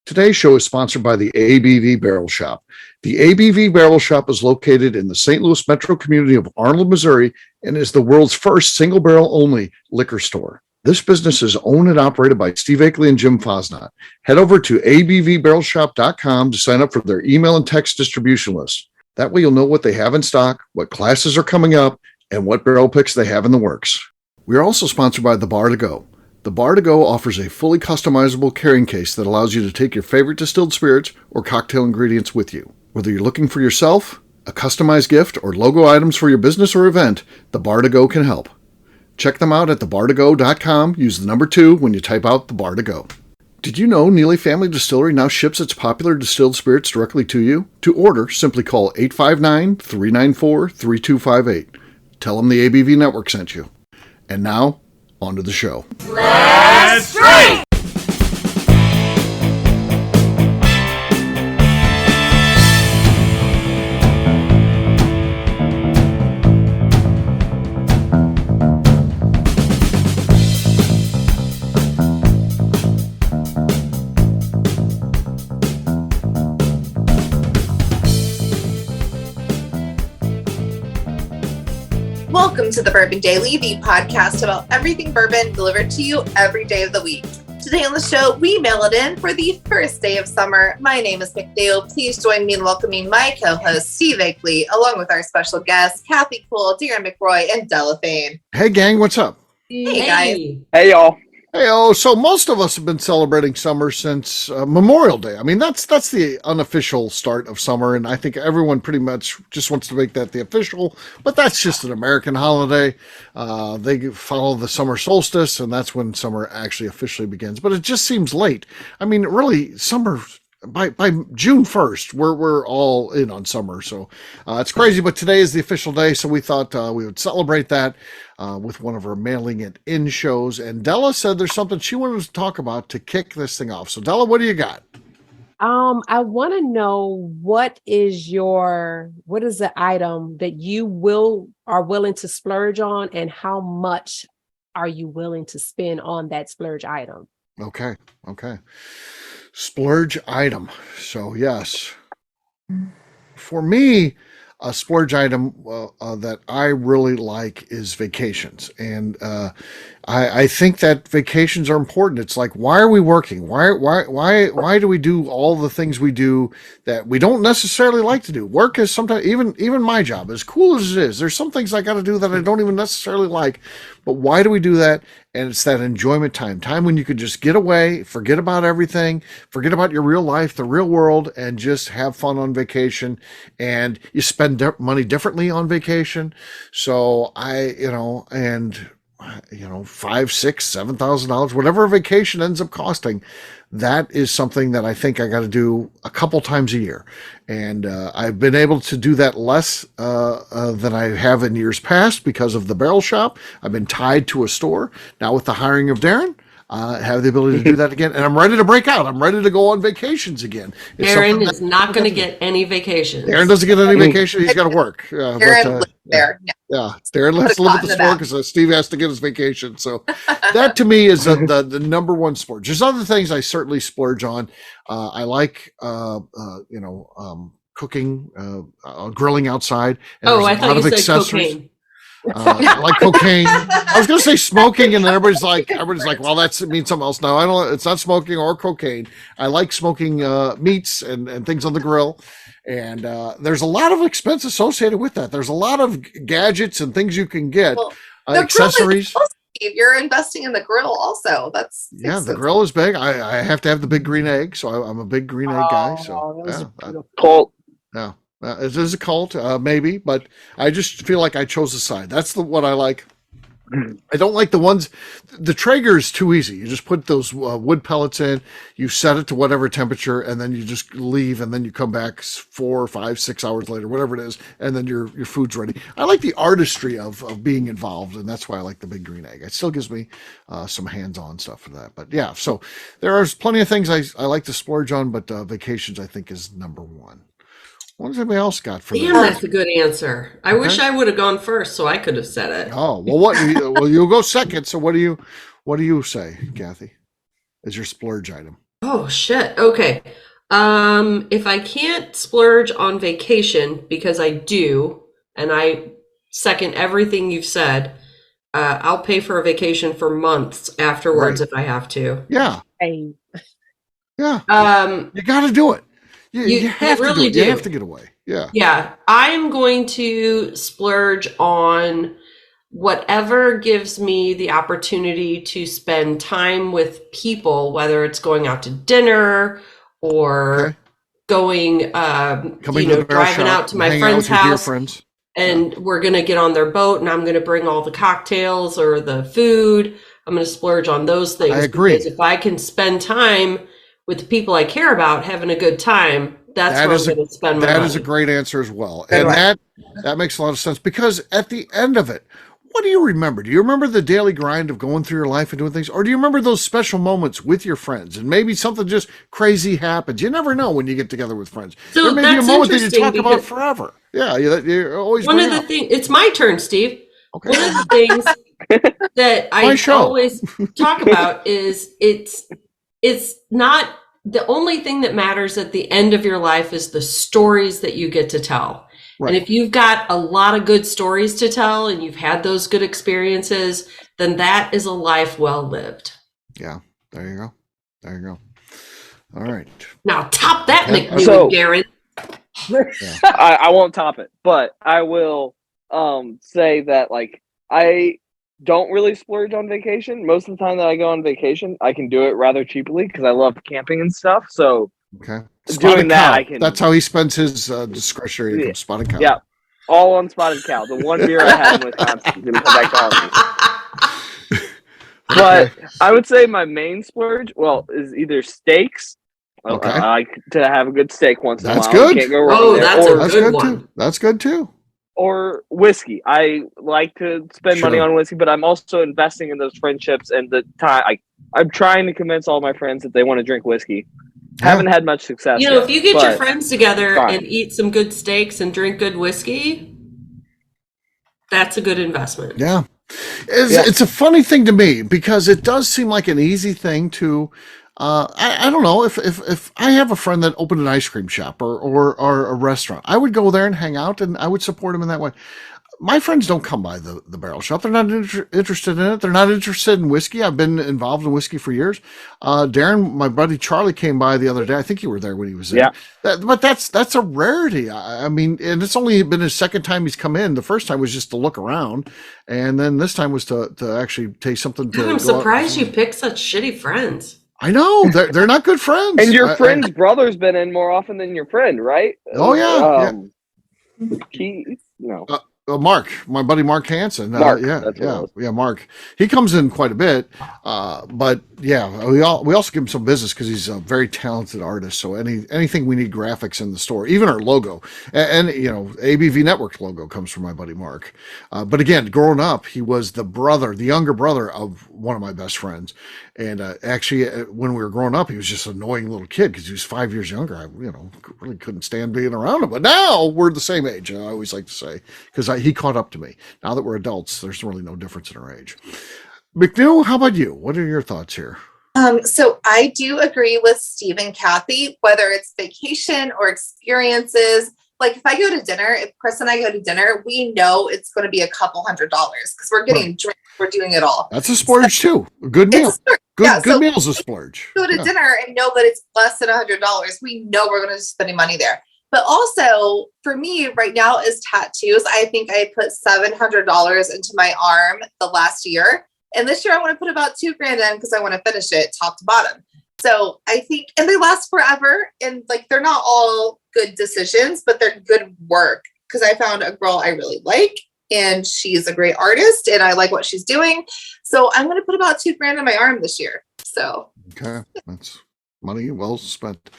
Today's show is sponsored by the ABV Barrel Shop. The ABV Barrel Shop is located in the St. Louis metro community of Arnold, Missouri, and is the world's first single barrel only liquor store. This business is owned and operated by Steve Akeley and Jim Fosnot. Head over to abvbarrelshop.com to sign up for their email and text distribution list. That way you'll know what they have in stock, what classes are coming up, and what barrel picks they have in the works. We are also sponsored by The Bar to Go. The Bar to Go offers a fully customizable carrying case that allows you to take your favorite distilled spirits or cocktail ingredients with you. Whether you're looking for yourself, a customized gift, or logo items for your business or event, The Bar to Go can help. Check them out at thebar2go.com. Use the number 2 when you type out The Bar to Go. Did you know Neely Family Distillery now ships its popular distilled spirits directly to you? To order, simply call 859-394-3258. Tell them the ABV Network sent you. And now, on to the show. Let's drink! Welcome to the Bourbon Daily, the podcast about everything bourbon delivered to you every day of the week. Today on the show, we mail it in for the first day of summer. My name is McNew. Please join me in welcoming my co-host, Steve Akeley, along with our special guests, Kathy Poole, Darren McRoy, and Della. Hey, gang, what's up? Hey, guys. Hey, y'all. Hey, so most of us have been celebrating summer since Memorial Day. I mean, that's the unofficial start of summer, and I think everyone pretty much just wants to make that the official, but that's just an American holiday. They follow the summer solstice, and that's when summer actually officially begins, but it just seems late. I mean, really, summer... By June 1st, we're all in on summer, so it's crazy. But today is the official day, so we thought we would celebrate that with one of our mailing it in shows. And Della said there's something she wanted to talk about to kick this thing off. So Della, what do you got? I want to know what is the item that you are willing to splurge on, and how much are you willing to spend on that splurge item? Okay. Splurge item. So yes, for me, a splurge item that I really like is vacations. And I think that vacations are important. It's like, why are we working? Why do we do all the things we do that we don't necessarily like to do? Work is sometimes, even my job, as cool as it is, there's some things I got to do that I don't even necessarily like. But why do we do that? And it's that enjoyment time when you could just get away, forget about everything, forget about your real life, the real world, and just have fun on vacation. And you spend money differently on vacation. So $5,000, $6,000, $7,000, whatever a vacation ends up costing, that is something that I think I got to do a couple times a year. And I've been able to do that less than I have in years past because of the barrel shop. I've been tied to a store. Now with the hiring of Darren, I have the ability to do that again. And I'm ready to break out. I'm ready to go on vacations again. Darren is not going to get any vacations. Darren doesn't get any vacation. He's got to work. Darren lives there. Yeah, Darren has to live at the store because Steve has to get his vacation. So that to me is the number one splurge. There's other things I certainly splurge on. I like, cooking, grilling outside. And I thought you said cocaine. I like cocaine. I was going to say smoking, and then everybody's like, well, it means something else. No, I don't. It's not smoking or cocaine. I like smoking meats and things on the grill. And there's a lot of expense associated with that. There's a lot of gadgets and things you can get, accessories. You're investing in the grill also. The grill is big. I have to have the big green egg, so I'm a big green egg guy. So Cult. Yeah. It is a cult, maybe, but I just feel like I chose a side. That's what I like. I don't like the Traeger is too easy. You just put those wood pellets in, you set it to whatever temperature, and then you just leave, and then you come back 4, 5, 6 hours later, whatever it is, and then your food's ready. I like the artistry of being involved, and that's why I like the big green egg. It still gives me some hands-on stuff for that. But yeah, so there are plenty of things I like to splurge on, but vacations I think is number one. What does anybody else got for me? Damn, that's a good answer. I wish I would have gone first so I could have said it. Oh, well, well, you'll go second. So what do you say, Kathy, is your splurge item? Oh shit. Okay. If I can't splurge on vacation, because I do, and I second everything you've said, I'll pay for a vacation for months afterwards Right. if I have to. Yeah. Hey, Yeah. Um, You got to do it. You you have to do really it. You have do. to get away. Yeah. Yeah, I'm going to splurge on whatever gives me the opportunity to spend time with people, whether it's going out to dinner or Okay. going, Coming to the barrel driving shop out to and my hanging out friend's with your dear house friends. and we're going to get on their boat and I'm going to bring all the cocktails or the food. I'm going to splurge on those I things agree. because if I can spend time with the people I care about having a good time, that's where I'm going to spend my That money. is a great answer as well. Good And one. that makes a lot of sense because at the end of it, what do you remember? Do you remember the daily grind of going through your life and doing things? Or do you remember those special moments with your friends and maybe something just crazy happens? You never know when you get together with friends. So There may be a that's moment that you interesting talk about because forever. Yeah, you always one bring of the up. things, it's my turn, Steve. Okay. One of the things that My I show. always talk about is it's not the only thing that matters at the end of your life is the stories that you get to tell. And Right. if you've got a lot of good stories to tell and you've had those good experiences, then that is a life well lived. Yeah. There you go. There you go. All right. Now top that, Okay. McNew So- and Darren. I won't top it, but I will say that like I don't really splurge on vacation. Most of the time that I go on vacation, I can do it rather cheaply because I love camping and stuff. So Okay. Doing Spotted that, cow. I can- That's how he spends his discretionary income. Spotted cow. yeah, all on Spotted Cow. The one beer I had in Wisconsin didn't come back to haunt me. But I would say my main splurge, is either steaks. Okay. I like to have a good steak once in a That's while. You good. can't go wrong Oh, there. that's or, a That's good good one. too. That's good too. or whiskey. I like to spend money Sure. on whiskey, but I'm also investing in those friendships and the time. I'm trying to convince all my friends that they want to drink whiskey. Yeah. Haven't had much success. You know, if you get your but friends together fine. and eat some good steaks and drink good whiskey, that's a good investment. Yeah. Yeah. It's a funny thing to me because it does seem like an easy thing to. I don't know if I have a friend that opened an ice cream shop or a restaurant, I would go there and hang out and I would support him in that way. My friends don't come by the barrel shop. They're not interested in it. They're not interested in whiskey. I've been involved in whiskey for years. Darren, my buddy Charlie, came by the other day. I think you were there when he was there. Yeah. But that's a rarity. I mean, and it's only been his second time he's come in. The first time was just to look around, and then this time was to actually take something to. God, I'm go out. surprised you picked such shitty friends. I know they're not good friends. And your friend's brother's been in more often than your friend, right? Oh, yeah, Keith? No. Mark, my buddy Mark Hansen. Mark, that's what it was. Mark. He comes in quite a bit, but yeah, we also give him some business because he's a very talented artist. So anything we need graphics in the store, even our logo, and ABV Network logo comes from my buddy Mark. But again, growing up, he was the younger brother of one of my best friends, and actually, when we were growing up, he was just an annoying little kid because he was 5 years younger. I really couldn't stand being around him. But now we're the same age. I always like to say because he caught up to me. Now that we're adults, there's really no difference in our age. McNew, how about you? What are your thoughts here? So I do agree with Steve and Kathy, whether it's vacation or experiences. Like if I go to dinner, if Chris and I go to dinner, we know it's going to be a couple $100s because we're getting drinks, we're doing it all. That's a splurge too. A good meal. It's a splurge. Good so meal's a splurge. Go to dinner and know that it's less than $100. We know we're going to be spending money there. But also for me right now is tattoos. I think I put $700 into my arm the last year. And this year I want to put about $2,000 in because I want to finish it top to bottom. So I think, and they last forever. And like, they're not all good decisions, but they're good work. Because I found a girl I really like and she's a great artist and I like what she's doing. So I'm going to put about $2,000 in my arm this year. So. Okay. That's money well spent.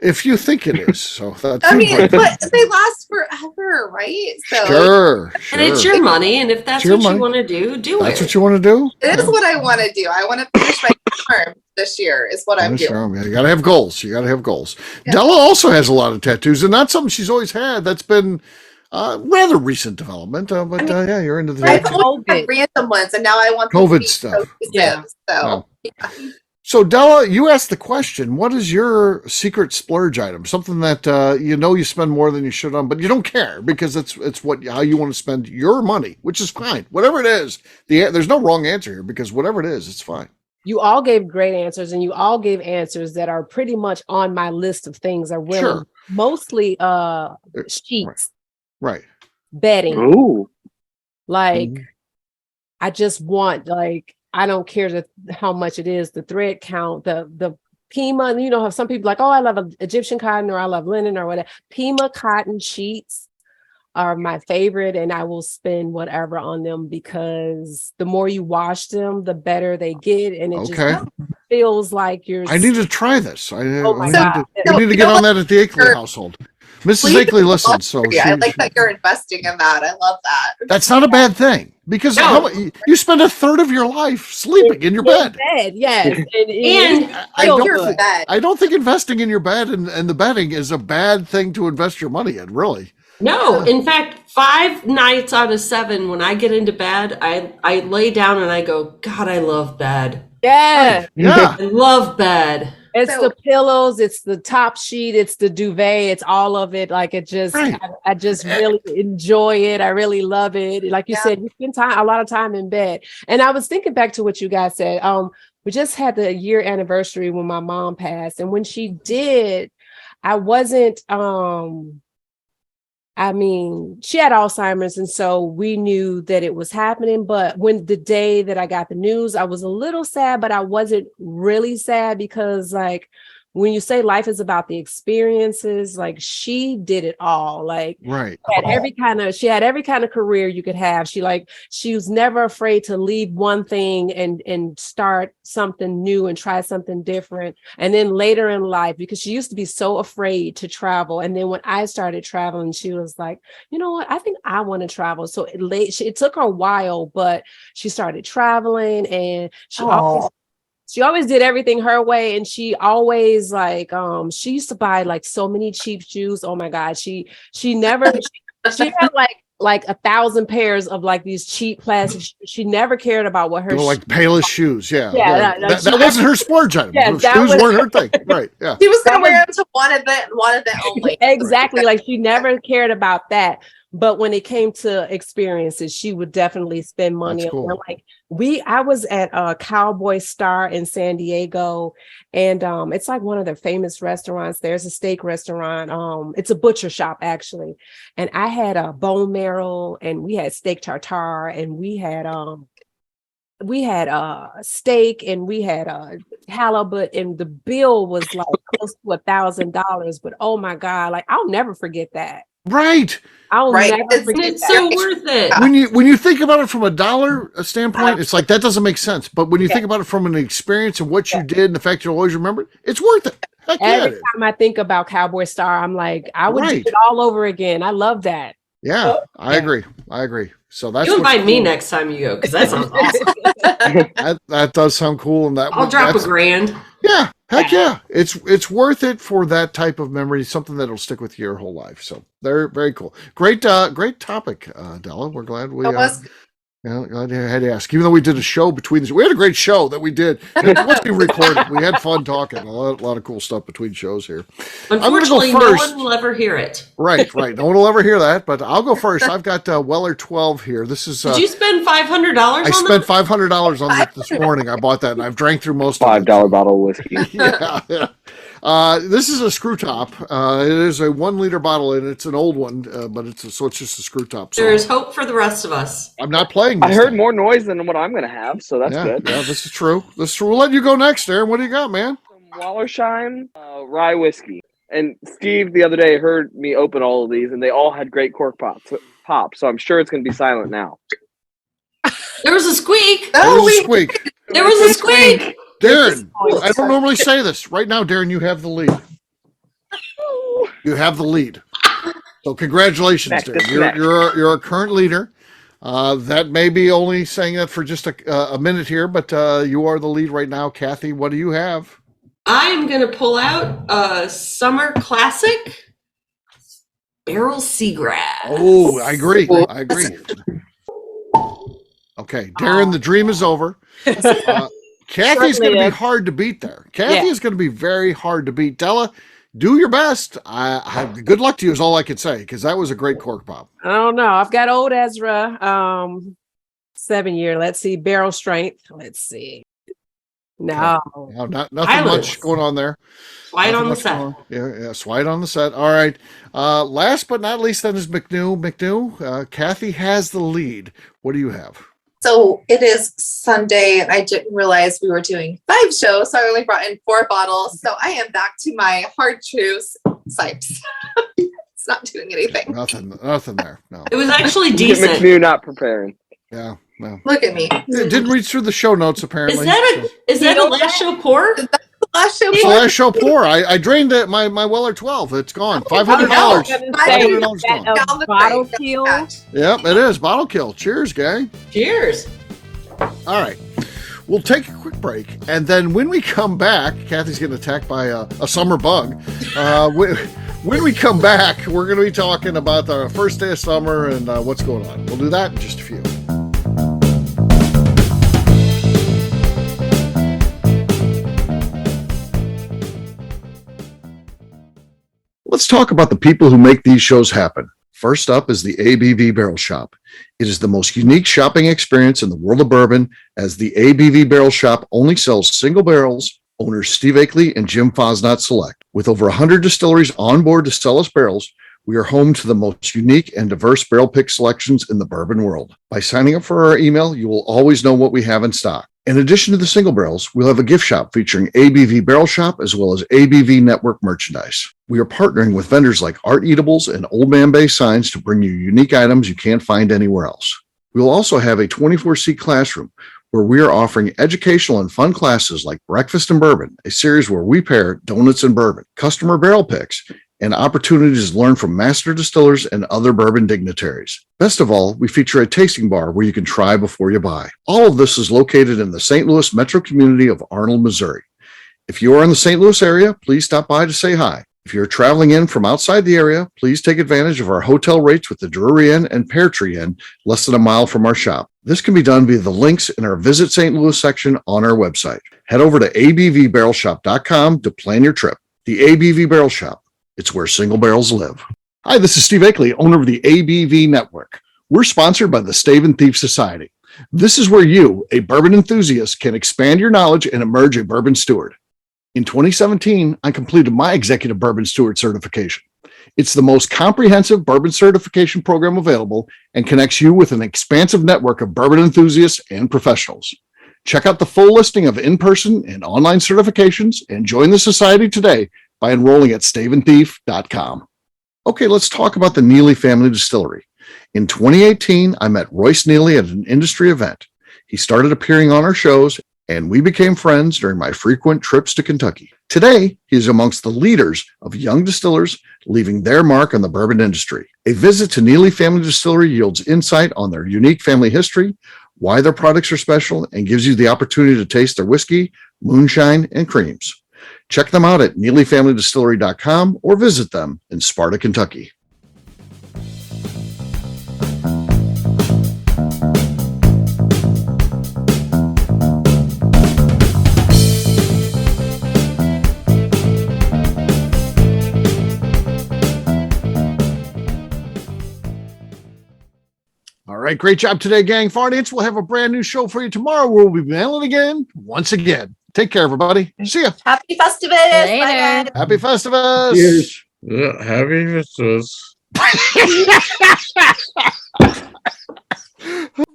If you think it is. So that's I mean, but they last forever, right? So Sure. And it's your money, and if that's It's your what money. you want to do, do That's it. what you want to do? it is what I want to do. I want to finish my arm this year is what I'm Finish doing. your arm. Yeah, you got to have goals. You got to have goals. Yeah. Della also has a lot of tattoos, and that's something she's always had. That's been rather recent development. But yeah, you're into the I've tattoo. always had random ones, and now I want COVID them to be stuff. cohesive. Yeah. So Yeah. So Della, you asked the question, what is your secret splurge item? Something that you spend more than you should on, but you don't care because it's how you want to spend your money, which is fine. Whatever it is, there's no wrong answer here because whatever it is, it's fine. You all gave great answers, and you all gave answers that are pretty much on my list of things I really Sure. mostly sheets, Right. bedding. Ooh. Like I just want, like, I don't care how much it is, the thread count, the Pima, you know, how some people like, oh, I love Egyptian cotton or I love linen or whatever. Pima cotton sheets are my favorite, and I will spend whatever on them because the more you wash them, the better they get, and it just feels like you're. I need to try this. Oh my God. We need to get on that at the Akeley household. Mrs. Akeley listens, so I like that you're investing in that. I love that. That's not a bad thing because you spend a third of your life sleeping in your bed. Yes, And I don't think investing in your bed and the bedding is a bad thing to invest your money in, really. no, in fact, 5 nights out of 7, when I get into bed, I lay down and I go, God, I love bed. Yeah. Yeah. I love bed. It's the pillows, it's the top sheet, it's the duvet, it's all of it. Like it just, I just really enjoy it. I really love it. Like you said, you spend a lot of time in bed. And I was thinking back to what you guys said. We just had the year anniversary when my mom passed, and when she did, I wasn't. I mean, she had Alzheimer's, and so we knew that it was happening. But when the day that I got the news, I was a little sad, but I wasn't really sad because, like, when you say life is about the experiences, like she did it all. Like, right. She had every kind of career you could have. She was never afraid to leave one thing and start something new and try something different. And then later in life, because she used to be so afraid to travel. And then when I started traveling, she was like, you know what? I think I want to travel. So it took her a while, but she started traveling, and she always did everything her way. And she always she used to buy like so many cheap shoes. Oh my God. She never, she had like 1,000 pairs of like these cheap plastic shoes. She never cared about what her like Payless shoes. Yeah. That she wasn't her splurge item. Shoes weren't her thing. Right. Yeah. She was going to wear them to one event and one event only. Exactly. Like she never cared about that. But when it came to experiences, she would definitely spend money. That's cool. Like I was at a Cowboy Star in San Diego, and it's like one of the famous restaurants. There's a steak restaurant. It's a butcher shop actually, and I had a bone marrow, and we had steak tartare, and we had steak, and we had halibut, and the bill was like close to $1,000. But oh my God, like I'll never forget that. Right. I'll never forget It's so worth it. When you think about it from a dollar standpoint, it's like that doesn't make sense. But when you think about it from an experience of what you did and the fact you'll always remember it, it's worth it. Every time I think about Cowboy Star, I'm like, I would do it all over again. I love that. Yeah, I agree. So that's you invite me next time you go, because that sounds awesome. that does sound cool, and I'll drop $1,000. Yeah, heck yeah. It's worth it for that type of memory, something that'll stick with you your whole life. So they're very cool. Great topic, Della. We're glad we glad I had to ask. Even though we did a show between we had a great show that we did. It wasn't recorded. We had fun talking. A lot of cool stuff between shows here. Unfortunately, no one will ever hear it. Right. No one will ever hear that. But I'll go first. I've got Weller 12 here. This is. Did you spend $500 on I spent $500 on it this morning. I bought that, and I've drank through most of it. $5 bottle of whiskey. Yeah. This is a screw top. It is a 1 liter bottle, and it's an old one, but it's just a screw top. So there's hope for the rest of us. I'm not playing. I heard more noise than what I'm going to have, so that's good. Yeah, this is true. We'll let you go next, Darren. What do you got, man? Some Wallersheim rye whiskey. And Steve the other day heard me open all of these, and they all had great cork pops. So I'm sure it's going to be silent now. There was a squeak. There was a squeak. There was a squeak. Darren, I don't normally say this. Right now, Darren, you have the lead. You have the lead. So congratulations, Darren. You're a current leader. That may be only saying that for just a minute here, but you are the lead right now. Kathy, what do you have? I'm going to pull out a summer classic, Barrel Seagrass. Oh, I agree. Okay, Darren, the dream is over. Kathy's Certainly going to be is. hard to beat there. Kathy Yeah. is going to be very hard to beat. Della, do your best. Good luck to you is all I could say, because that was a great cork pop. I don't know. I've got old Ezra, 7-year. Let's see, barrel strength. Let's see. No. Now, nothing Islands. much going on there. Slide Nothing on the much set. going on. Yeah, slide on the set. All right. Last but not least, then is McNew. McNew, Kathy has the lead. What do you have? So it is Sunday, and I didn't realize we were doing 5 shows, so I only brought in 4 bottles. So I am back to my hard truths, Sipes. It's not doing anything. Nothing there. No. It was actually Look at decent. McNew not preparing. Yeah. No. Look at me. It didn't read through the show notes Is apparently. that a last show pour? Last show. It's the last show pour. I drained it. My Weller 12. It's gone. $500. $500 gone. Down the Bottle drain. kill. Yep, it is. Bottle kill. Cheers, gang. Cheers. All right. We'll take a quick break. And then when we come back, Kathy's getting attacked by a summer bug. When we come back, we're going to be talking about the first day of summer and what's going on. We'll do that in just a few. Let's talk about the people who make these shows happen. First up is the ABV Barrel Shop. It is the most unique shopping experience in the world of bourbon, as the ABV Barrel Shop only sells single barrels. Owners Steve Akeley and Jim Fosnot select. With over 100 distilleries on board to sell us barrels, we are home to the most unique and diverse barrel pick selections in the bourbon world. By signing up for our email, you will always know what we have in stock. In addition to the single barrels, we'll have a gift shop featuring ABV Barrel Shop as well as ABV Network merchandise. We are partnering with vendors like Art Eatables and Old Man Bay Signs to bring you unique items you can't find anywhere else. We'll also have a 24-seat classroom where we are offering educational and fun classes like Breakfast and Bourbon, a series where we pair donuts and bourbon, customer barrel picks, and opportunities to learn from master distillers and other bourbon dignitaries. Best of all, we feature a tasting bar where you can try before you buy. All of this is located in the St. Louis metro community of Arnold, Missouri. If you are in the St. Louis area, please stop by to say hi. If you're traveling in from outside the area, please take advantage of our hotel rates with the Drury Inn and Pear Tree Inn, less than a mile from our shop. This can be done via the links in our Visit St. Louis section on our website. Head over to abvbarrelshop.com to plan your trip. The ABV Barrel Shop. It's where single barrels live. Hi, this is Steve Akeley, owner of the ABV Network. We're sponsored by the Stave and Thief Society. This is where you, a bourbon enthusiast, can expand your knowledge and emerge a bourbon steward. In 2017, I completed my Executive Bourbon Steward certification. It's the most comprehensive bourbon certification program available and connects you with an expansive network of bourbon enthusiasts and professionals. Check out the full listing of in-person and online certifications and join the society today by enrolling at staveandthief.com. Okay, let's talk about the Neely Family Distillery. In 2018, I met Royce Neely at an industry event. He started appearing on our shows, and we became friends during my frequent trips to Kentucky. Today, he is amongst the leaders of young distillers leaving their mark on the bourbon industry. A visit to Neely Family Distillery yields insight on their unique family history, why their products are special, and gives you the opportunity to taste their whiskey, moonshine, and creams. Check them out at NeelyFamilyDistillery.com or visit them in Sparta, Kentucky. All right, great job today, gang. Fardians, we'll have a brand new show for you tomorrow. We'll be mailing again, once again. Take care, everybody. See ya. Happy Festivus. Later. Bye, guys. Happy Festivus. Cheers. Yeah, happy Festivus.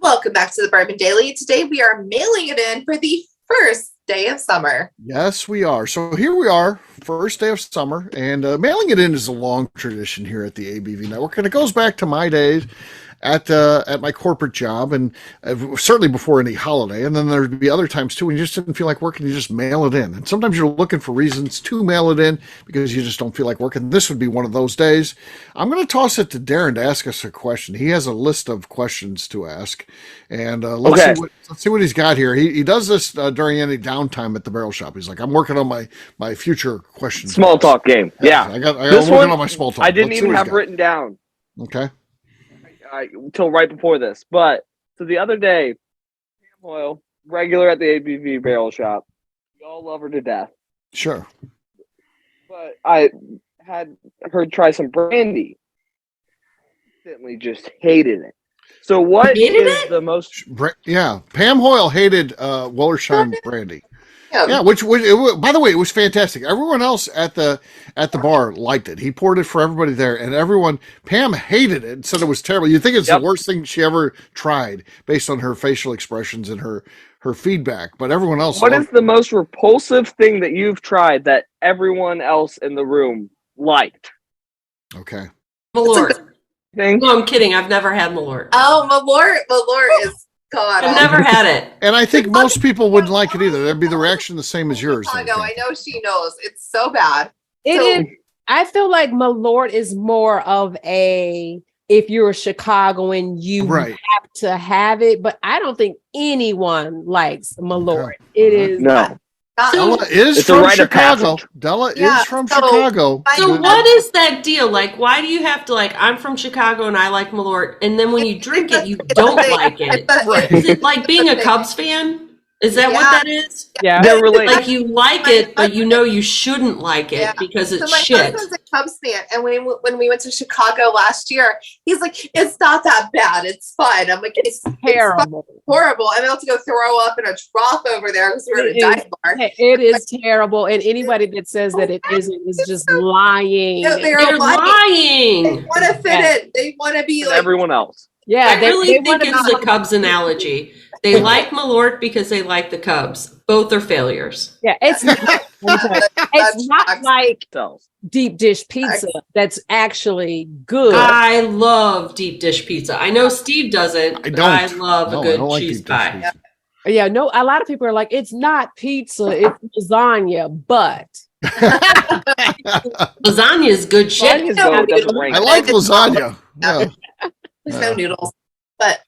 Welcome back to the Bourbon Daily. Today we are mailing it in for the first day of summer. Yes, we are. So here we are, first day of summer, and mailing it in is a long tradition here at the ABV Network, and it goes back to my days at my corporate job, and certainly before any holiday. And then there'd be other times too when you just didn't feel like working, you just mail it in. And sometimes you're looking for reasons to mail it in because you just don't feel like working. This would be one of those days. I'm going to toss it to Darren to ask us a question. He has a list of questions to ask, and let's see what he's got here. He does this during any downtime at the barrel shop. He's like, I'm working on my future questions. Small talk game. Yeah. I got This working one, on my small talk. I didn't Let's see even what he's have got. written down Okay. until right before this. But so the other day, palm oil regular at the ABV Barrel Shop. We all love her to death. Sure. But I had her try some brandy. Instantly just hated it. So what Hated is it? the most... Yeah, Pam Hoyle hated Wollersheim brandy. Yeah. Yeah, by the way, it was fantastic. Everyone else at the bar liked it. He poured it for everybody there, and Pam hated it and said it was terrible. You think it's the worst thing she ever tried based on her facial expressions and her feedback, but everyone else. What is the most repulsive thing that you've tried that everyone else in the room liked? Okay. Malort. Thing? No, I'm kidding. I've never had Malort. Oh, Malort is God. I've never had it. And I think most people wouldn't like it either. That'd be the reaction the same as yours. Chicago, I know she knows. It's so bad. It So- is. I feel like Malort is more of a, if you're a Chicagoan, you Right. have to have it. But I don't think anyone likes Malort. Okay. It is No. Della is It's a from rite of Chicago. passage. Della Yeah, is from so- Chicago. So what is that deal? Like, why do you have to I'm from Chicago and I like Malort, and then when you drink it, you don't like it? Right. Is it like being a Cubs fan? Is that what Yeah. that is? yeah. They're related. Like you like it, but you know you shouldn't like it Yeah. because So it's my shit. husband's a Cubs fan, and when we went to Chicago last year, he's like, "It's not that bad. It's fine." I'm like, "It's Terrible. horrible. I'm about to go throw up in a trough over there because we're at a It dive bar." It is terrible. And anybody that says that it isn't is just lying. No, they're They're lying. They lying. want to fit Yeah. in. They want to be And like everyone else. Yeah, I really think wanna it's be- the Cubs analogy. They like Malort because they like the Cubs. Both are failures. Yeah, it's not, it's not like So deep dish pizza that's actually good. I love deep dish pizza. I know Steve doesn't. I but don't. I love No, a I good don't like cheese deep dish pie. pizza. Yeah, no, a lot of people are like, it's not pizza, it's lasagna, but Lasagna is good shit. Lasagna's though doesn't rank. I like lasagna. Yeah. there's no noodles, but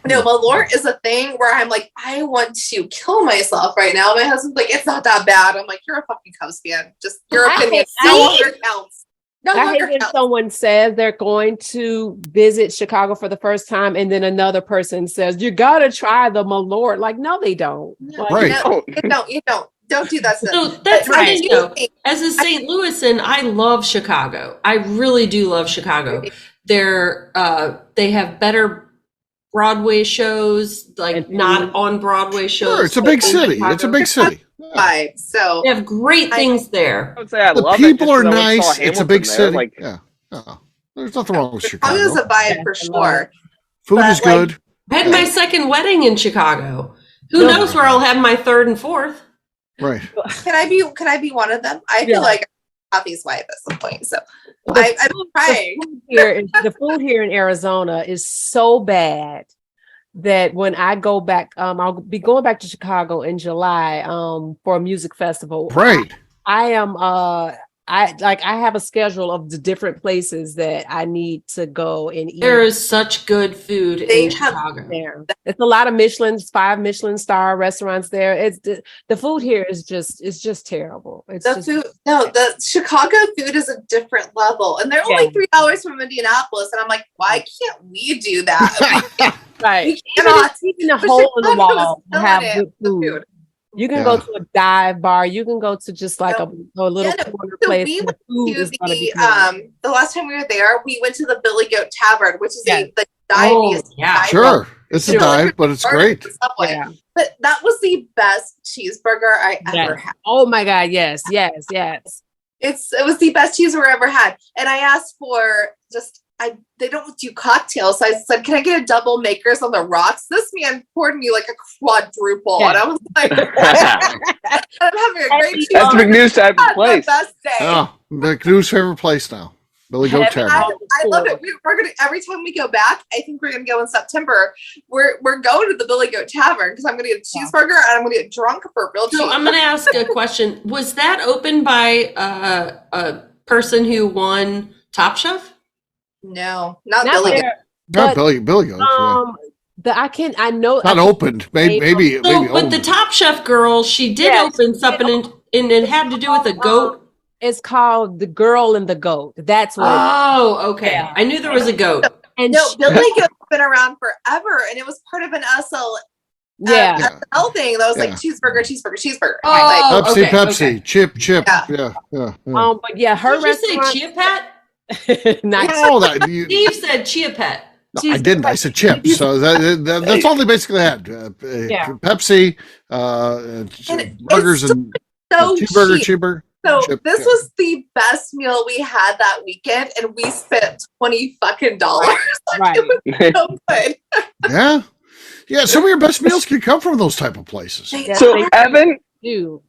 no, Malort is a thing where I'm like, I want to kill myself right now. My husband's like, "It's not that bad." I'm like, "You're a fucking Cubs fan. Just your I opinion hate- no I longer counts. No I hate longer when counts." someone says they're going to visit Chicago for the first time, and then another person says, you got to try the Malort. Like, no, they don't. No, Like, Right. no, you don't do that. So that's the But I thing, do though. think- As a St. Louisan, I love Chicago. I really do love Chicago. They have better Broadway shows, like And not on Broadway shows. Sure, it's a but big in city. Chicago. It's a big city. Yeah. vibe. So They have great things there. I would say I The love people it. are just 'cause I went and saw nice. It's a Hamilton big there, city. Like, Yeah. No, there's nothing wrong with Chicago is Chicago. a vibe Yeah, for I love sure. Food but, is like, good. I had my second wedding in Chicago. Who No. knows where I'll have my third and fourth? Right. Can I be one of them? I Yeah. feel like I'm Coffee's wife at some point. So The I'm trying. the food here in Arizona is so bad that when I go back, I'll be going back to Chicago in July for a music festival. Right. I am I have a schedule of the different places that I need to go and eat. There is such good food They in have- Chicago. There. It's a lot of 5 Michelin star restaurants there. It's the food here is just terrible. It's The just food, no, the Chicago food is a different level, and they're only Yeah. 3 hours from Indianapolis. And I'm like, why can't we do that? right. We cannot. Even a But hole in the Chicago is wall to killing have it good with the food. food. You can Yeah. go to a dive bar. You can go to just like a little Yeah, no, corner so place. we And the food To is going to be the last time we were there, we went to the Billy Goat Tavern, which is Yeah. the Oh, diviest yeah. dive Sure. It's a Sure. dive, but it's great. Subway. Yeah. But that was the best cheeseburger I Yeah. ever had. Oh my God! Yes, yes, yes. It was the best cheeseburger I ever had. And I asked for they don't do cocktails. So I said, "Can I get a double makers on the rocks?" This man poured me like a quadruple. Yeah. And I was like, I'm having a great that's cheeseburger. McNew's type of That's place. the best day. Oh, McNew's favorite place now. Billy Goat Heaven Tavern. I love it. We're gonna every time we go back. I think we're gonna go in September. We're going to the Billy Goat Tavern because I'm gonna get a cheeseburger and I'm gonna get drunk for real cheap. So I'm going to ask a question. Was that opened by a person who won Top Chef? No, not Not Billy Goat. there, Not but, Billy Goat. Yeah. I know Not opened. Maybe No, but opened. the Top Chef girl, she did Yes. open something and it had to do with a goat. it's called The Girl and the Goat. That's what. Oh, okay. Yeah. I knew there was a goat. and No, she- Billy Goat's been around forever, and it was part of an Yeah. SNL thing that was like Yeah. cheeseburger. Oh, Pepsi, okay, Pepsi, okay. chip. Yeah. Yeah. But yeah, her Did you say restaurant. Chia Pet? Not No, that you. Steve said Chia Pet. No, I didn't. I said chips. So that's all they basically had. Yeah. Pepsi, And burgers, it's and so cheeseburger, cheap. cheeseburger. So chip, this yeah. was the best meal we had that weekend, and we spent $20 fucking dollars. Right. It was so good. Yeah. Some of your best meals can come from those type of places. Yes, So they Evan, do.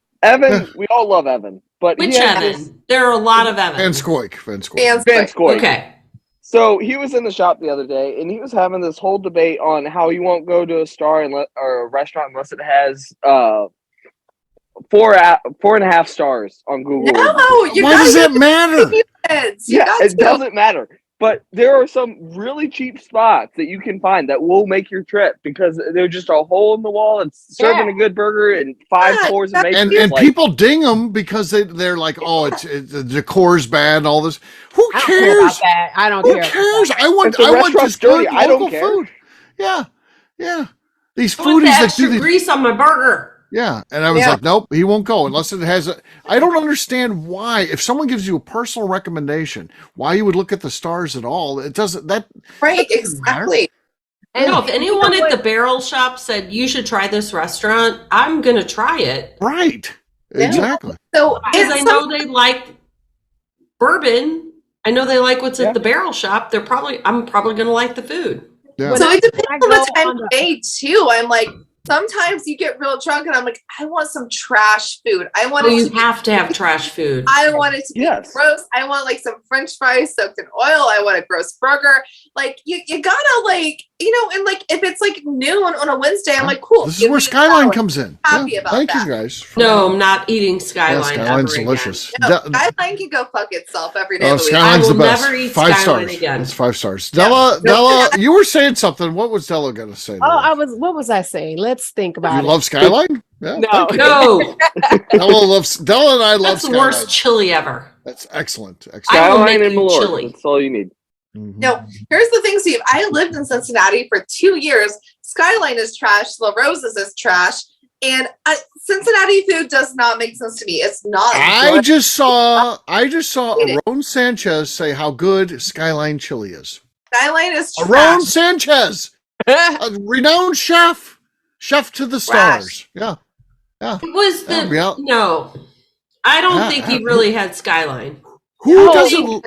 we all love Evan, but Which he had Evan? this- There are a lot of Van Evans. Scoik. Fans Van quick. Scoik. Okay. So he was in the shop the other day, and he was having this whole debate on how you won't go to a star or a restaurant unless it has 4.5 stars on Google. No, you Why gotta does that get matter? the kids. You Yeah, got it to. doesn't matter. But there are some really cheap spots that you can find that will make your trip because they're just a hole in the wall and serving a good burger and 5 Yeah, floors of makeup. And people ding them because they're like, oh, the decor's bad and all this. Who I don't care about cares? that. I don't Who care. cares? I want If the restaurant's just good dirty, I don't local care. food. Yeah. These I want the foodies that extra do these. grease on my burger. Yeah, and I was like, nope, he won't go unless it has a. I don't understand why. If someone gives you a personal recommendation, why you would look at the stars at all? It doesn't. That Right, doesn't matter. exactly. And No, if you know anyone at what? the Barrel Shop said you should try this restaurant, I'm gonna try it Right. Yeah. Exactly. So because I know they like bourbon. I know they like what's at the Barrel Shop. I'm probably gonna like the food. Yeah. So it depends I on the go time on of day too. I'm like, sometimes you get real drunk and I'm like, I want some trash food. I want Oh, it you to be, have to have trash food. I want it to be Yes. gross. I want like some French fries soaked in oil. I want a gross burger. Like you gotta like, and like if it's like noon on a Wednesday, I'm like, cool. This is give where me a Skyline salad. comes in. Happy about Thank that. you guys. No, I'm not eating Yeah, Skyline. Skyline's ever delicious. No, De- Skyline can go fuck itself every day oh, of the week. Skyline's I the will best. never eat 5 Skyline stars. again. It's 5 stars. Della, you were saying something. What was Della going to say? What was I saying? Let's think about You it. love Skyline? Yeah. No. thank you. No, Della and I love that's the Skyline. worst chili ever. That's excellent. I will Skyline make and you Malort. chili. That's all you need. Mhm. No, here's the thing, Steve. I lived in Cincinnati for 2 years. Skyline is trash. La Rosa's is trash. And Cincinnati food does not make sense to me. It's not I good. just saw Aron Sanchez say how good Skyline chili is. Skyline is trash. Aron Sanchez, a renowned chef to the stars. Yeah. It was the Yeah. no. I don't Yeah, think he yeah. really had Skyline. Who No, doesn't?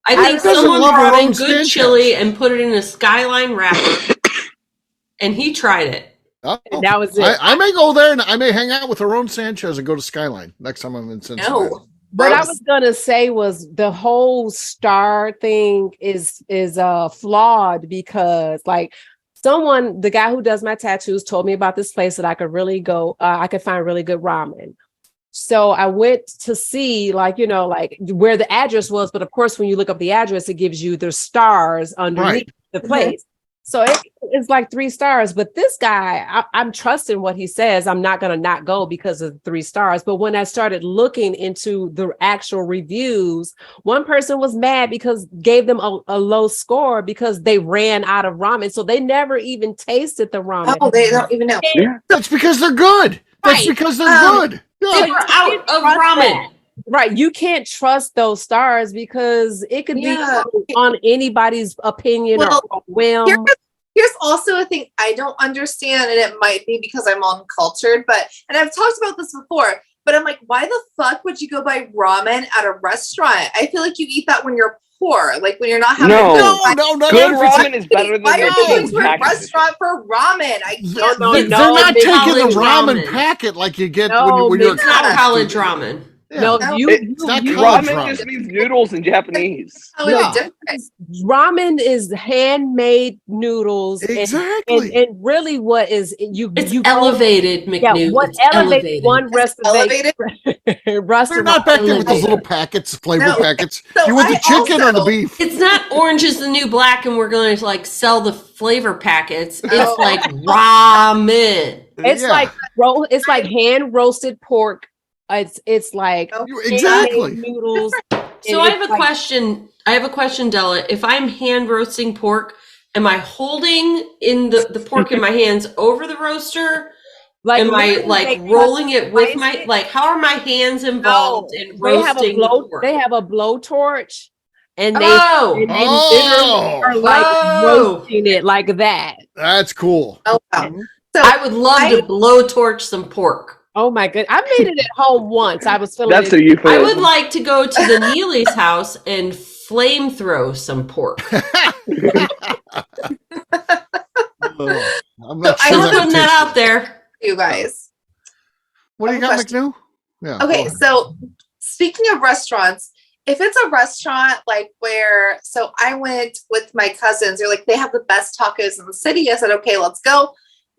I think Who doesn't someone love brought in Aron good Sanchez? chili and put it in a Skyline wrapper, and he tried it. Oh, And that was it. I may go there and I may hang out with Aron Sanchez and go to Skyline next time I'm in Cincinnati. No. What I Gross. was gonna say was the whole star thing is flawed because like the guy who does my tattoos told me about this place that I could really go, I could find really good ramen. So I went to see like where the address was, but of course when you look up the address, it gives you the stars underneath Right. the place. So it's like 3 stars, but this guy, I'm trusting what he says. I'm not going to not go because of 3 stars. But when I started looking into the actual reviews, one person was mad because gave them a low score because they ran out of ramen. So they never even tasted the ramen. Oh, they don't even know. That's because they're good. That's Right. because they're good. They Yeah. were out of ramen. Right. You can't trust those stars because it could Yeah. be on anybody's opinion Well, or whim. Here's also a thing I don't understand, and it might be because I'm uncultured, and I've talked about this before, but I'm like, why the fuck would you go buy ramen at a restaurant? I feel like you eat that when you're poor, like when you're not having No. No, Good if it's- ramen is better than Why the are you going cheap to a packages. restaurant for ramen? I can't. No, They're no, not big taking the college ramen ramen. packet like you get No, when you're It's not Yeah. college ramen. Yeah. No, No. It's not you- college Ramen ramen. just means noodles in Japanese. Oh, Yeah. it's different. ramen is handmade noodles and- Exactly. and really what is you It's you go- elevated, yeah, McNew. what It's elevated one elevated? They're restaurant not back there with those elevated. little packets, flavor No. packets. So You want the I chicken or the also- beef? It's not orange is the new black, and we're going to like sell the flavor packets. It's Oh. like ramen. it's Yeah. like it's like hand roasted pork. It's like Exactly. handmade noodles. So I have a question. I have a question, Della. If I'm hand roasting pork, am I holding in the pork in my hands over the roaster? Like, am I literally, like they rolling it with my it? like? How are my hands involved No, in they have a roasting the pork? They have a blowtorch, and they Oh, and they literally are like roasting it like that. That's cool. Oh, wow. Mhm. So I would love to blowtorch some pork. Oh my god, I made it at home once. I was feeling That's a it. euphemism. I would like to go to the Neely's house and flame throw some pork. I'm not So sure Just putting that out there. you guys. What do you got, Question. McNew? Yeah. go Okay, ahead. so speaking of restaurants, if it's a restaurant like where, so I went with my cousins, they're like, they have the best tacos in the city. I said, okay, let's go.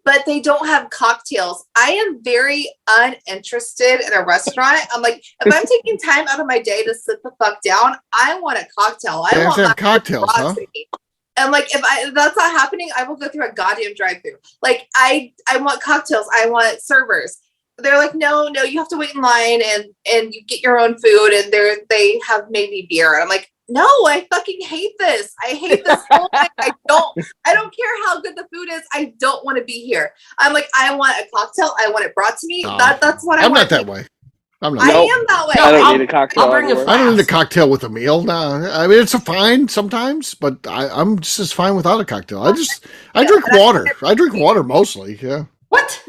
But they don't have cocktails. I am very uninterested in a restaurant. I'm like, if I'm taking time out of my day to sit the fuck down, I want a cocktail. They I have want to have my cocktails, brought huh? to me. And like, if that's not happening, I will go through a goddamn drive-through. Like, I want cocktails. I want servers. They're like, no, you have to wait in line and you get your own food and they have maybe beer. And I'm like, no, I fucking hate this. I hate this whole thing. I don't care how good the food is. I don't want to be here. I'm like, I want a cocktail. I want it brought to me. Oh. That's what I I'm want. not that way. I'm not. I Nope. am that way. No, I don't I'll- need a cocktail. I'll bring a everywhere. I don't need a flask. cocktail with a meal. No, I mean it's a fine sometimes, but I'm just as fine without a cocktail. I drink water. I drink water mostly. Yeah. What?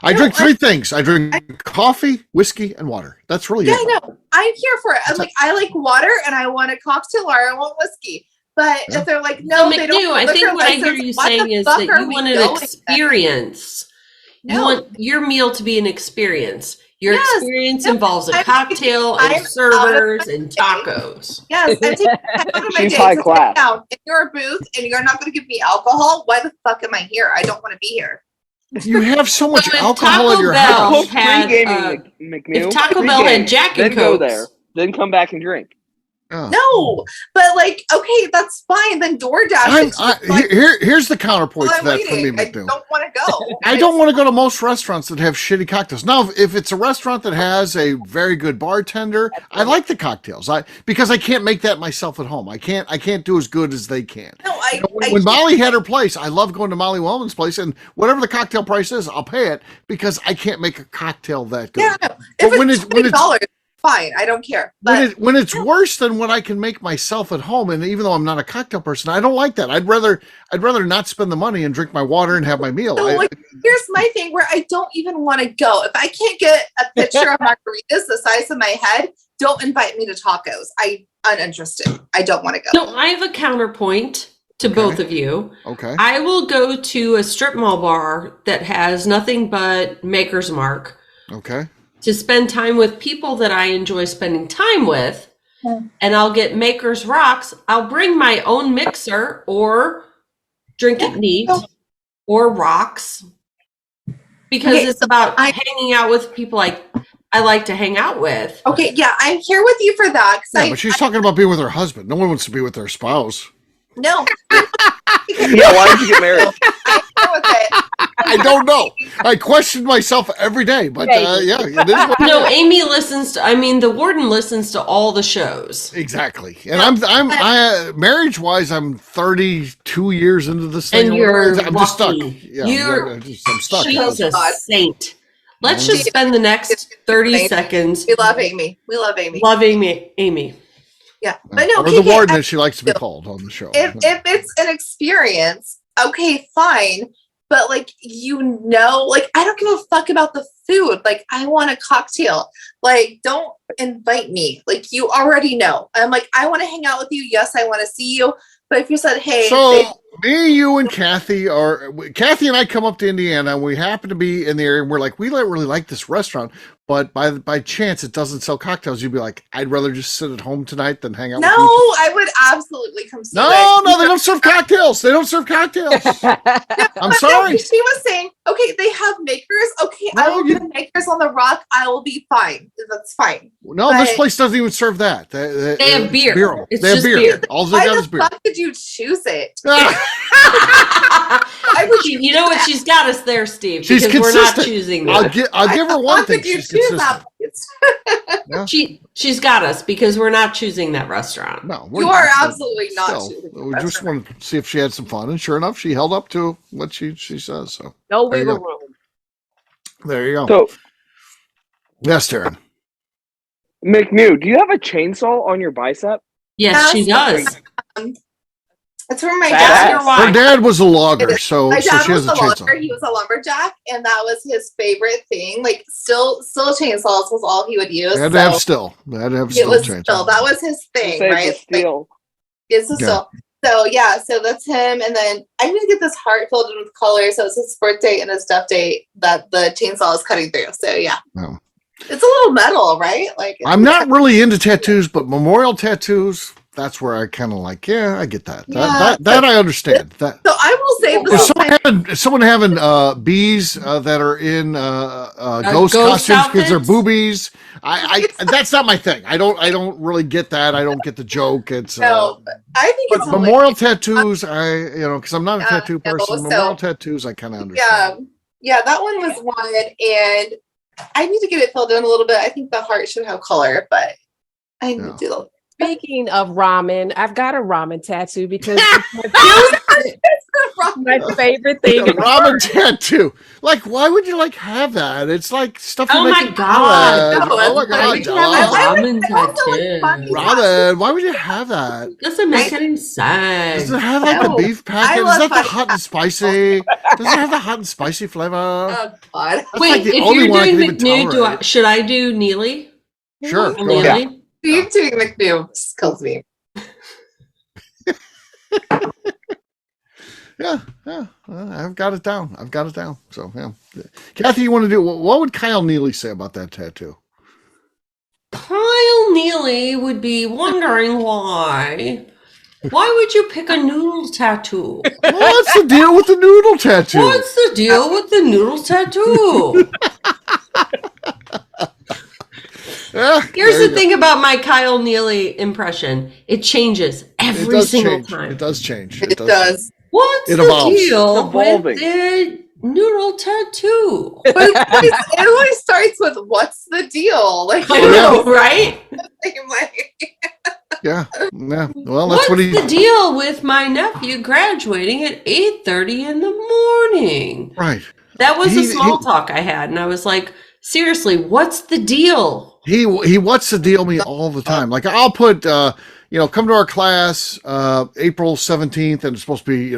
I drink three things. I drink coffee, whiskey, and water. That's really Yeah, it. no, I'm here for it. I'm like, I like water and I want a cocktail or I want whiskey. But Yeah. if they're like, So no, they don't. McNew, have I think liquor what I hear license, you why the saying is fuck that are you we want an going then? experience. You No. want your meal to be an experience. Your Yes. experience No, involves a I'm cocktail taking and time servers and day. tacos. Yes, I'm taking time out of my She's day high to class. sit down in your booth and you're not going to give me alcohol. Why the fuck am I here? I don't want to be here. You have so much So if alcohol Taco at your Bell- house. had, pre-gaming, McNew. if Taco Bell had Pre-gaming, Jack then and go Cokes. there, then come back and drink. Oh. No, but like, okay, that's fine. Then DoorDash. It's just like, Here's the counterpoint well, to I'm that for me, waiting. I McNew. don't want to go. I don't want to go to most restaurants that have shitty cocktails. Now, if it's a restaurant that has a very good bartender, I like the cocktails. Because I can't make that myself at home. I can't do as good as they can. No, When Molly had her place, I love going to Molly Wellman's place, and whatever the cocktail price is, I'll pay it because I can't make a cocktail that good. Yeah, no. But If when it's it's- $20, fine. I don't care. But When it's worse than what I can make myself at home, and even though I'm not a cocktail person, I don't like that. I'd rather not spend the money and drink my water and have my meal. so, like, here's my thing where I don't even want to go. If I can't get a picture of margaritas the size of my head, don't invite me to tacos. I'm uninterested. I don't want to go. No, I have a counterpoint to both of you. Okay. I will go to a strip mall bar that has nothing but Maker's Mark Okay. to spend time with people that I enjoy spending time with. And I'll get Maker's Rocks. I'll bring my own mixer or drink it neat or rocks because Okay, it's about I- hanging out with people I like to hang out with. Okay, yeah, I'm here with you for that. 'Cause Yeah, but she's talking about being with her husband. No one wants to be with their spouse. no, Yeah, why did you get married? I'm here with it. I don't know. I question myself every day, but yeah, it is what No, Amy listens to, the warden listens to all the shows. exactly. And I'm marriage wise, I'm 32 years into this thing. And you're I'm just stuck. lucky. Yeah, I'm stuck. She's a God. saint. Let's Yeah. just spend the next 30 Amy. seconds We love Amy. We love Amy. loving me, Amy. Yeah, but no, Or the KK, warden, as she likes to be called on the show. if it's an experience, okay, fine. But like, like, I don't give a fuck about the food. Like, I want a cocktail. Like, don't invite me. Like, you already know. I'm like, I want to hang out with you. Yes, I want to see you. But if you said, hey, So me, you, and Kathy Kathy and I come up to Indiana, and we happen to be in the area, and we're like, we really like this restaurant, but by chance it doesn't sell cocktails. You'd be like, I'd rather just sit at home tonight than hang out no, with you. I would absolutely come see No, you. they don't serve cocktails. They don't serve cocktails. I'm But no, sorry. she was saying, okay, they have makers. Okay, I No, will you- get makers on the rock. I will be fine. That's fine. No, this But- place doesn't even serve that. They have it's beer. It's They have just beer. beer. All they Why got the is beer. fuck did you choose it? You know what? She's got us there, Steve. She's because we're not consistent. choosing I'll that. give her one How thing. could you She's choose consistent. that It's Yeah. She's got us because we're not choosing that restaurant. No, you are absolutely not Still, choosing the we just restaurant. wanted to see if she had some fun, and sure enough, she held up to what she says. So No there you wiggle go. room. There you go. So, Yes, Darren. McNew, do you have a chainsaw on your bicep? Yes, she does. It's from my Badass. dad. Your Her wife. dad was a logger, so My dad she has was a a logger. chainsaw. He was a lumberjack, and that was his favorite thing. Like still chainsaws was all he would use. They had to have still. They had to have It still was chainsaw. still that was his thing, Save right? the steel. It's a Yeah. still. So yeah, so that's him. And then I need to get this heart filled in with color. So it's his birthday and his death date that the chainsaw is cutting through. So yeah. No. It's a little metal, right? Like I'm not really into tattoos, but memorial tattoos, that's where I kind of like, yeah, I get that. Yeah. That I understand. That So I will say Is someone having bees that are in ghost ghost costumes because they're outfits? boobies? I that's not my thing. I don't really get that. I don't get the joke. It's no, I think but it's memorial tattoos. Because I'm not a tattoo no, person. so- Memorial tattoos, I kind of understand. Yeah, that one was one, and I need to get it filled in a little bit. I think the heart should have color, but I need to do the. Speaking of ramen, I've got a ramen tattoo because it's my favorite thing. A ramen tattoo. Like, why would you have that? It's like stuff you Oh make my in God. college. No, Oh my it's god, We can have a Della. ramen tattoo. Ramen. Why would you have that? Doesn't make any sense. Does it have the No, beef packet? Is love that the funny hot and spicy? Does it have the hot and spicy flavor? Oh God! That's Wait, like the if only you're one I doing can even McNew, tolerate. should I do Neely? Sure, Or go ahead. Neely? You doing McNew just kills me. Yeah. I've got it down. So yeah. Kathy, you want to do what would Kyle Neely say about that tattoo? Kyle Neely would be wondering why. Why would you pick a noodle tattoo? What's the deal with the noodle tattoo? What's the deal with the noodle tattoo? Yeah, Here's there you the go. thing about my Kyle Neely impression. It changes every single change. time. It does change. It does. What's It the evolves. deal It's evolving. with the noodle tattoo? But it always starts with "What's the deal?" Like, I know, right? I'm like, Yeah. Well, that's What's what he. the deal with my nephew graduating at 8:30 in the morning? Right. That was He- a small talk I had, and I was like, seriously, what's the deal? He wants to deal me all the time. Like I'll put, come to our class April 17th, and it's supposed to be,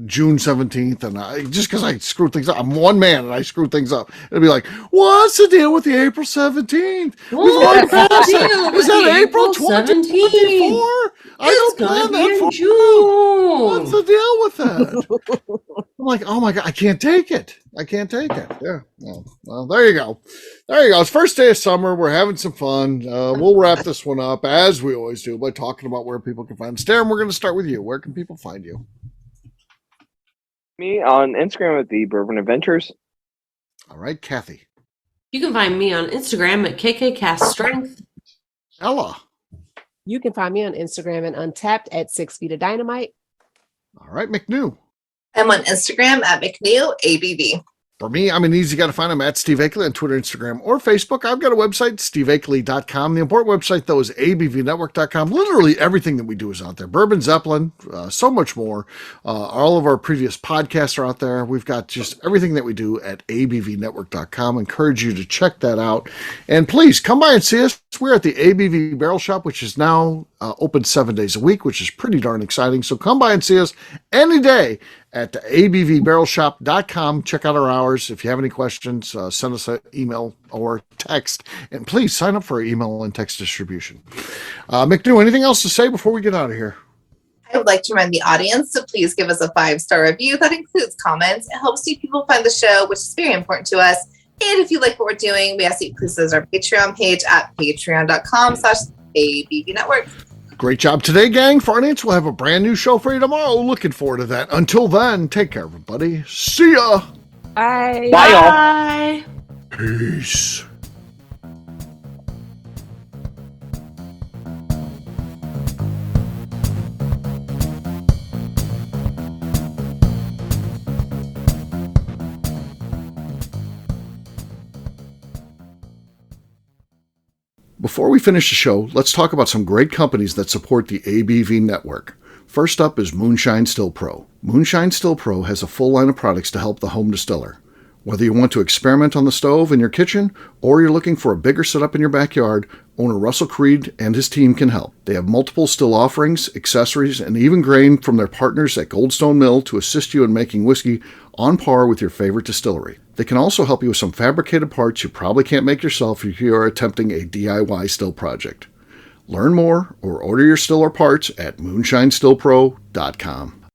June 17th, and just because I screw things up, I'm one man and I screw things up. It'll be like, what's the deal with the April 17th? We've already What's passed the it. deal Is with that the April April 2024? I It's don't gonna plan be that in for. What's June. the deal with that? I'm like, oh my god, I can't take it. Yeah. Well, there you go. It's first day of summer. We're having some fun. We'll wrap this one up as we always do by talking about where people can find us. Darren, we're going to start with you. Where can people find you? Me on Instagram at the Bourbon Adventures. All right, Kathy. You can find me on Instagram at KKCastStrength. Ella. You can find me on Instagram and Untapped at 6 Feet of Dynamite. All right, McNew. I'm on Instagram at McNew ABV. For me, I'm an easy guy to find. I'm at Steve Akeley on Twitter, Instagram, or Facebook. I've got a website, steveakeley.com. The important website, though, is abvnetwork.com. Literally everything that we do is out there. Bourbon Zeppelin, so much more. All of our previous podcasts are out there. We've got just everything that we do at abvnetwork.com. Encourage you to check that out. And please, come by and see us. We're at the ABV Barrel Shop, which is now open 7 days a week, which is pretty darn exciting. So come by and see us any day at the abvbarrelshop.com. Check out our hours. If you have any questions, send us an email or text. And please sign up for our email and text distribution. McNew, anything else to say before we get out of here? I would like to remind the audience to please give us a 5-star review. That includes comments. It helps new people find the show, which is very important to us. And if you like what we're doing, we ask you to please visit our Patreon page at patreon.com/ABV Network. Great job today, gang. Farnance will have a brand new show for you tomorrow. Looking forward to that. Until then, take care, everybody. See ya. Bye. Bye, y'all. Bye. Peace. Before we finish the show, let's talk about some great companies that support the ABV network. First up is Moonshine Still Pro. Moonshine Still Pro has a full line of products to help the home distiller. Whether you want to experiment on the stove in your kitchen or you're looking for a bigger setup in your backyard, owner Russell Creed and his team can help. They have multiple still offerings, accessories, and even grain from their partners at Goldstone Mill to assist you in making whiskey on par with your favorite distillery. They can also help you with some fabricated parts you probably can't make yourself if you are attempting a DIY still project. Learn more or order your still or parts at moonshinestillpro.com.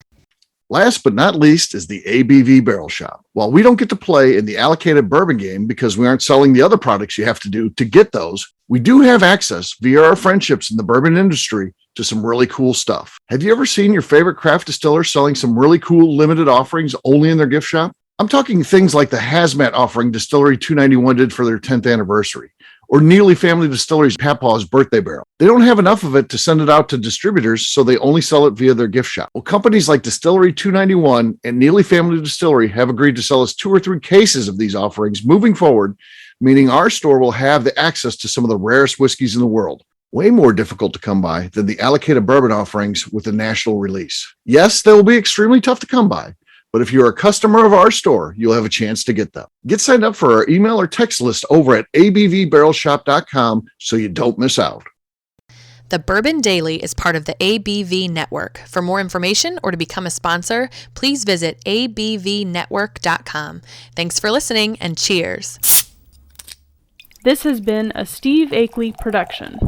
Last but not least is the ABV Barrel Shop. While we don't get to play in the allocated bourbon game because we aren't selling the other products you have to do to get those, we do have access via our friendships in the bourbon industry to some really cool stuff. Have you ever seen your favorite craft distiller selling some really cool limited offerings only in their gift shop? I'm talking things like the hazmat offering Distillery 291 did for their 10th anniversary, or Neely Family Distillery's Papaw's birthday barrel. They don't have enough of it to send it out to distributors, so they only sell it via their gift shop. Well, companies like Distillery 291 and Neely Family Distillery have agreed to sell us 2 or 3 cases of these offerings moving forward, meaning our store will have the access to some of the rarest whiskeys in the world. Way more difficult to come by than the allocated bourbon offerings with the national release. Yes, they will be extremely tough to come by, but if you're a customer of our store, you'll have a chance to get them. Get signed up for our email or text list over at abvbarrelshop.com so you don't miss out. The Bourbon Daily is part of the ABV Network. For more information or to become a sponsor, please visit abvnetwork.com. Thanks for listening and cheers. This has been a Steve Akeley production.